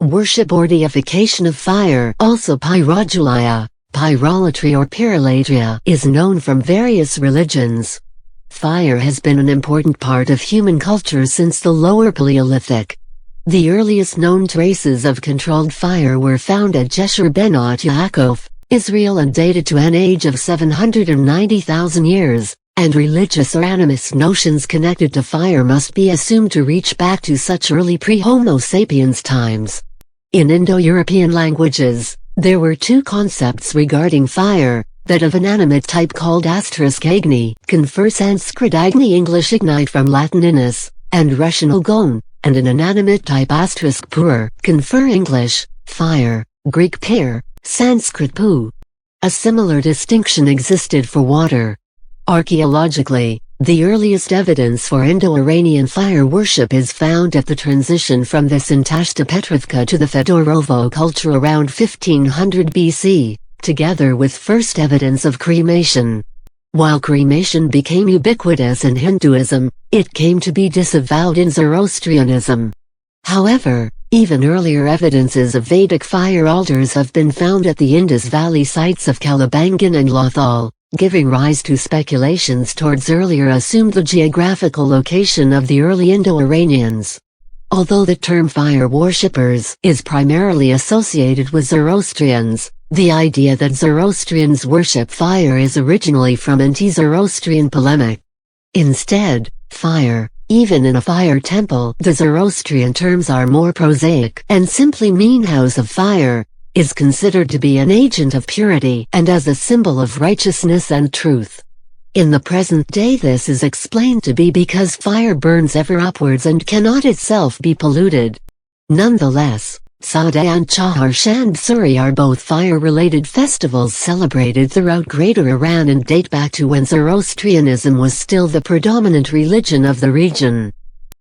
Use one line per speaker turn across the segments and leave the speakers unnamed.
worship or deification of fire, also pyrojulia, pyrolatry or pyrolatria, is known from various religions. Fire has been an important part of human culture since the Lower Paleolithic. The earliest known traces of controlled fire were found at Jeshur Benot Yaakov, Israel, and dated to an age of 790,000 years, and religious or animist notions connected to fire must be assumed to reach back to such early pre-Homo sapiens times. In Indo-European languages, there were two concepts regarding fire, that of inanimate type called *agni, confer Sanskrit agni, English ignite from Latin inus, and Russian ogon, and an inanimate type *pur, confer English, fire, Greek pyr, Sanskrit pu. A similar distinction existed for water. Archaeologically, the earliest evidence for Indo-Iranian fire worship is found at the transition from the Sintashta Petrovka to the Fedorovo culture around 1500 BC, together with first evidence of cremation. While cremation became ubiquitous in Hinduism, it came to be disavowed in Zoroastrianism. However, even earlier evidences of Vedic fire altars have been found at the Indus Valley sites of Kalibangan and Lothal, giving rise to speculations towards earlier assumed the geographical location of the early Indo-Iranians. Although the term fire worshippers is primarily associated with Zoroastrians, the idea that Zoroastrians worship fire is originally from anti-Zoroastrian polemic. Instead, fire, even in a fire temple, the Zoroastrian terms are more prosaic and simply mean house of fire, is considered to be an agent of purity and as a symbol of righteousness and truth. In the present day this is explained to be because fire burns ever upwards and cannot itself be polluted. Nonetheless, Sadeh and Chahar Shand Suri are both fire-related festivals celebrated throughout Greater Iran and date back to when Zoroastrianism was still the predominant religion of the region.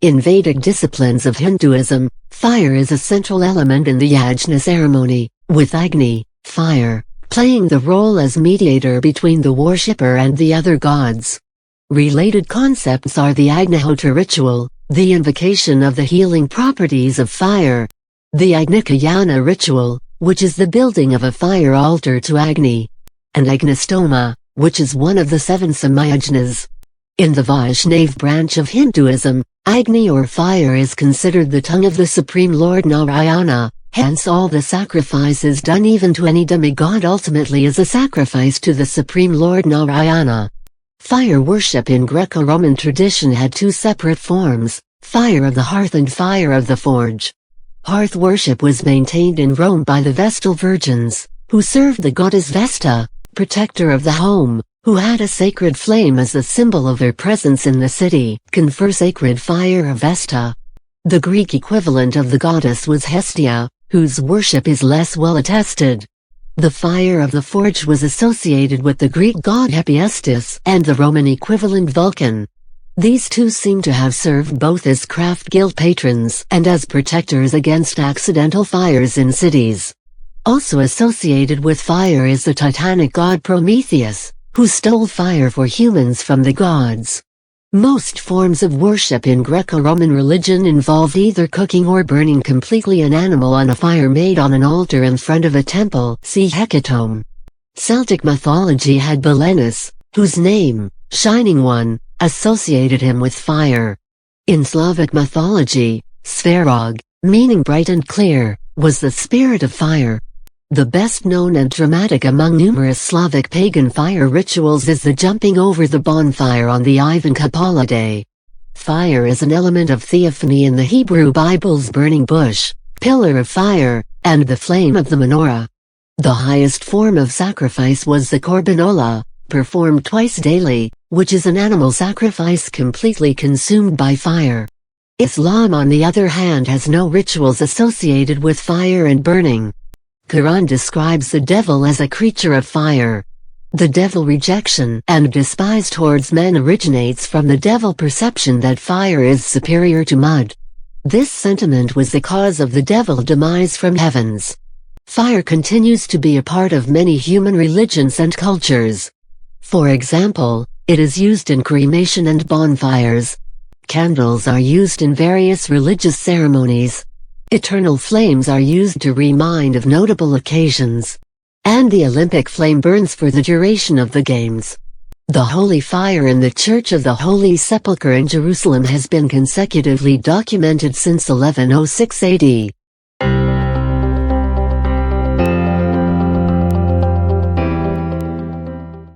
In Vedic disciplines of Hinduism, fire is a central element in the yajna ceremony, with Agni, fire, playing the role as mediator between the worshipper and the other gods. Related concepts are the Agnihotra ritual, the invocation of the healing properties of fire, the Agnikayana ritual, which is the building of a fire altar to Agni, and Agnistoma, which is one of the 7 samayajnas. In the Vaishnav branch of Hinduism, Agni or fire is considered the tongue of the Supreme Lord Narayana, hence all the sacrifices done even to any demigod ultimately is a sacrifice to the Supreme Lord Narayana. Fire worship in Greco-Roman tradition had 2 separate forms, fire of the hearth and fire of the forge. Hearth worship was maintained in Rome by the Vestal Virgins, who served the goddess Vesta, protector of the home, who had a sacred flame as a symbol of their presence in the city, confer sacred fire of Vesta. The Greek equivalent of the goddess was Hestia, whose worship is less well attested. The fire of the forge was associated with the Greek god Hephaestus and the Roman equivalent Vulcan. These two seem to have served both as craft guild patrons and as protectors against accidental fires in cities. Also associated with fire is the Titanic god Prometheus, who stole fire for humans from the gods. Most forms of worship in Greco-Roman religion involved either cooking or burning completely an animal on a fire made on an altar in front of a temple, see Hecatomb. Celtic mythology had Belenus, whose name, Shining One, associated him with fire. In Slavic mythology, Sverog, meaning bright and clear, was the spirit of fire. The best known and dramatic among numerous Slavic pagan fire rituals is the jumping over the bonfire on the Ivan Kapala Day. Fire is an element of theophany in the Hebrew Bible's burning bush, pillar of fire, and the flame of the menorah. The highest form of sacrifice was the Korban Olah, performed twice daily, which is an animal sacrifice completely consumed by fire. Islam on the other hand has no rituals associated with fire and burning. Quran describes the devil as a creature of fire. The devil rejection and despise towards men originates from the devil perception that fire is superior to mud. This sentiment was the cause of the devil demise from heavens. Fire continues to be a part of many human religions and cultures. For example, it is used in cremation and bonfires. Candles are used in various religious ceremonies. Eternal flames are used to remind of notable occasions. And the Olympic flame burns for the duration of the games. The holy fire in the Church of the Holy Sepulchre in Jerusalem has been consecutively documented since 1106 AD.